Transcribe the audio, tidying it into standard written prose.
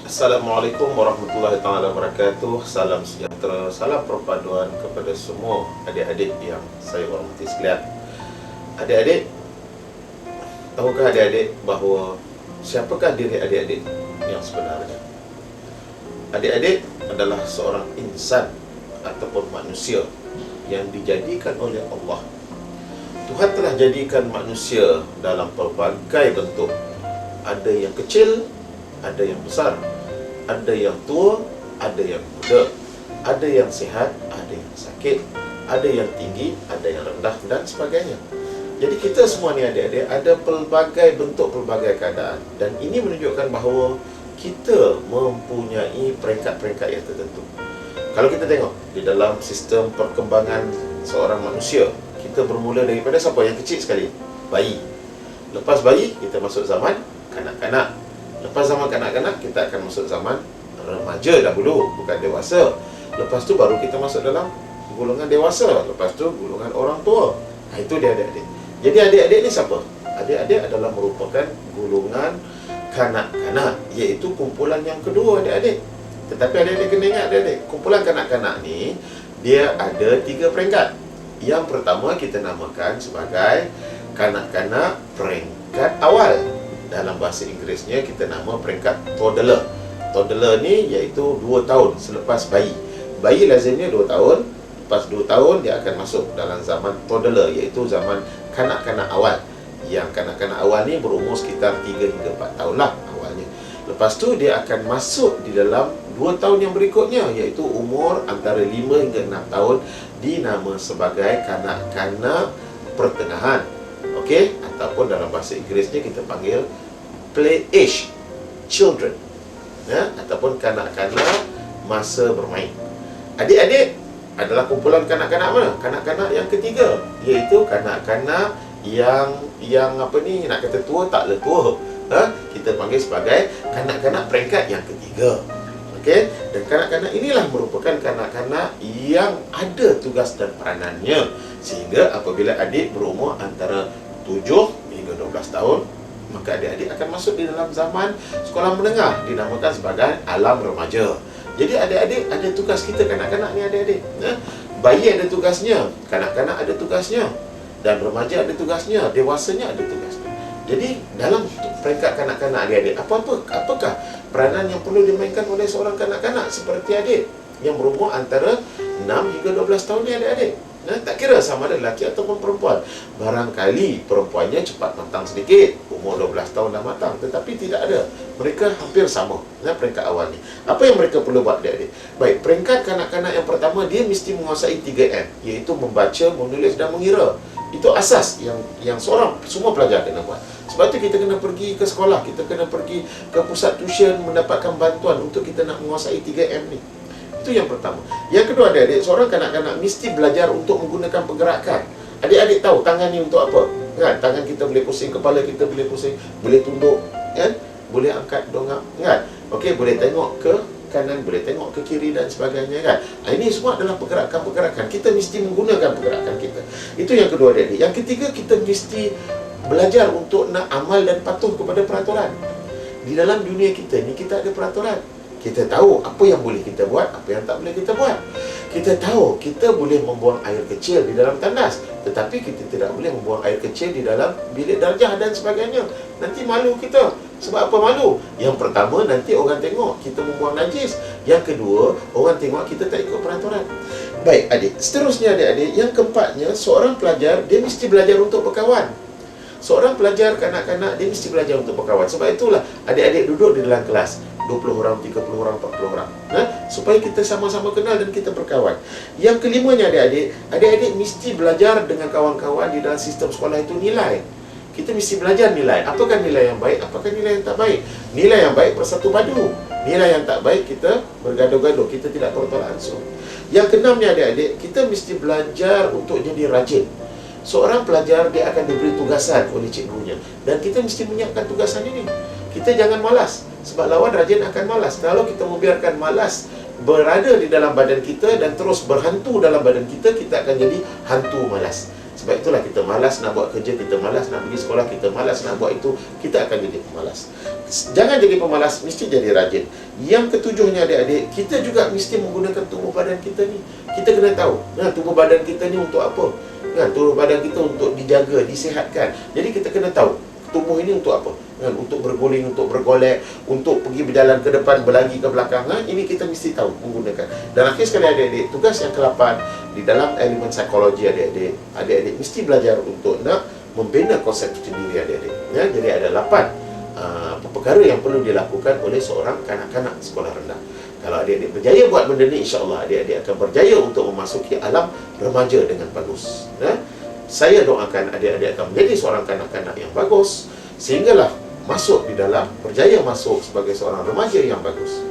Assalamualaikum warahmatullahi taala wabarakatuh. Salam sejahtera, salam perpaduan kepada semua adik-adik yang saya hormati sekalian. Adik-adik, tahukah adik-adik bahawa siapakah diri adik-adik yang sebenarnya? Adik-adik adalah seorang insan ataupun manusia yang dijadikan oleh Allah. Tuhan telah jadikan manusia dalam pelbagai bentuk. Ada yang kecil, ada yang besar, ada yang tua, ada yang muda, ada yang sihat, ada yang sakit, ada yang tinggi, ada yang rendah, dan sebagainya. Jadi kita semua ni adik-adik ada pelbagai bentuk, pelbagai keadaan. Dan ini menunjukkan bahawa kita mempunyai peringkat-peringkat yang tertentu. Kalau kita tengok di dalam sistem perkembangan seorang manusia, kita bermula daripada siapa yang kecil sekali? Bayi. Lepas bayi, kita masuk zaman kanak-kanak. Lepas zaman kanak-kanak, kita akan masuk zaman remaja dahulu, bukan dewasa. Lepas tu baru kita masuk dalam golongan dewasa. Lepas tu golongan orang tua. Itu dia adik-adik. Jadi adik-adik ni siapa? Adik-adik adalah merupakan golongan kanak-kanak, iaitu kumpulan yang kedua adik-adik. Tetapi adik-adik kena ingat adik-adik, kumpulan kanak-kanak ni dia ada 3 peringkat. Yang pertama kita namakan sebagai kanak-kanak peringkat awal. Dalam bahasa Inggerisnya kita nama peringkat toddler. Toddler ni iaitu 2 tahun selepas bayi. Bayi lazimnya 2 tahun. Lepas 2 tahun dia akan masuk dalam zaman toddler, iaitu zaman kanak-kanak awal. Yang kanak-kanak awal ni berumur sekitar 3 hingga 4 tahun lah awalnya. Lepas tu dia akan masuk di dalam 2 tahun yang berikutnya, iaitu umur antara 5 hingga 6 tahun, dinama sebagai kanak-kanak pertengahan. Okey, ataupun dalam bahasa Inggerisnya kita panggil play age children, ya, ataupun kanak-kanak masa bermain. Adik-adik adalah kumpulan kanak-kanak mana? Kanak-kanak yang ketiga, iaitu kanak-kanak yang apa ni, nak kata tua tak le tua. Kita panggil sebagai kanak-kanak peringkat yang ketiga. Okey, dan kanak-kanak inilah merupakan kanak-kanak yang ada tugas dan peranannya, sehingga apabila adik berumur antara 7 hingga 12 tahun, maka adik-adik akan masuk di dalam zaman sekolah menengah, dinamakan sebagai alam remaja. Jadi adik-adik ada tugas, kita kanak-kanak ni adik-adik, bayi ada tugasnya, kanak-kanak ada tugasnya, dan remaja ada tugasnya, dewasanya ada tugasnya. Jadi dalam peringkat kanak-kanak adik-adik, apakah peranan yang perlu dimainkan oleh seorang kanak-kanak seperti adik yang berumur antara 6 hingga 12 tahun ni adik-adik? Tak kira sama ada lelaki ataupun perempuan. Barangkali perempuannya cepat matang sedikit, umur 12 tahun dah matang, tetapi tidak ada. Mereka hampir sama peringkat awal ni. Apa yang mereka perlu buat adik-adik? Baik, peringkat kanak-kanak yang pertama, dia mesti menguasai 3M, iaitu membaca, menulis dan mengira. Itu asas yang semua pelajar kena buat. Sebab tu kita kena pergi ke sekolah, kita kena pergi ke pusat tuition mendapatkan bantuan untuk kita nak menguasai 3M ni. Itu yang pertama. Yang kedua adik-adik, seorang kanak-kanak mesti belajar untuk menggunakan pergerakan. Adik-adik tahu tangan ni untuk apa? Kan? Tangan kita boleh pusing, kepala kita boleh pusing, boleh tunduk, kan? Boleh angkat dongak, kan? Okey, boleh tengok ke kanan, boleh tengok ke kiri dan sebagainya, kan? Ini semua adalah pergerakan-pergerakan. Kita mesti menggunakan pergerakan kita. Itu yang kedua adik-adik. Yang ketiga, kita mesti belajar untuk nak amal dan patuh kepada peraturan. Di dalam dunia kita ni, kita ada peraturan. Kita tahu apa yang boleh kita buat, apa yang tak boleh kita buat. Kita tahu kita boleh membuang air kecil di dalam tandas, tetapi kita tidak boleh membuang air kecil di dalam bilik darjah dan sebagainya. Nanti malu kita. Sebab apa malu? Yang pertama, nanti orang tengok kita membuang najis. Yang kedua, orang tengok kita tak ikut peraturan. Baik adik, seterusnya adik-adik, yang keempatnya, seorang pelajar dia mesti belajar untuk berkawan. Seorang pelajar kanak-kanak dia mesti belajar untuk berkawan. Sebab itulah adik-adik duduk di dalam kelas 20 orang, 30 orang, 40 orang, supaya kita sama-sama kenal dan kita berkawan. Yang kelimanya adik-adik mesti belajar dengan kawan-kawan di dalam sistem sekolah itu nilai. Kita mesti belajar nilai. Apakah nilai yang baik, apakah nilai yang tak baik. Nilai yang baik bersatu padu, nilai yang tak baik kita bergaduh-gaduh, kita tidak bertolak ansur. Yang keenamnya adik-adik, kita mesti belajar untuk jadi rajin. Seorang pelajar dia akan diberi tugasan oleh cikgunya, dan kita mesti menyiapkan tugasan ini. Kita jangan malas, sebab lawan rajin akan malas. Kalau kita membiarkan malas berada di dalam badan kita dan terus berhantu dalam badan kita, kita akan jadi hantu malas. Sebab Sebab itulah kita malas nak buat kerja, kita malas nak pergi sekolah, kita malas nak buat itu, kita akan jadi pemalas. Jangan jadi pemalas, mesti jadi rajin. Yang ketujuhnya adik-adik, kita juga mesti menggunakan tubuh badan kita ni. Kita kena tahu, tubuh badan kita ni untuk apa? Tubuh badan kita untuk dijaga, disihatkan. Jadi kita kena tahu, tubuh ini untuk apa? Untuk berguling, untuk bergolek, untuk pergi berjalan ke depan, berlari ke belakang. Ini kita mesti tahu menggunakan. Dan akhir sekali adik-adik, tugas yang ke-8 di dalam elemen psikologi adik-adik mesti belajar untuk nak membina konsep sendiri adik-adik. Jadi ada 8 perkara yang perlu dilakukan oleh seorang kanak-kanak sekolah rendah. Kalau adik-adik berjaya buat benda ni, insya-Allah adik-adik akan berjaya untuk memasuki alam remaja dengan bagus. Saya doakan adik-adik akan menjadi seorang kanak-kanak yang bagus, sehinggalah berjaya masuk sebagai seorang remaja yang bagus.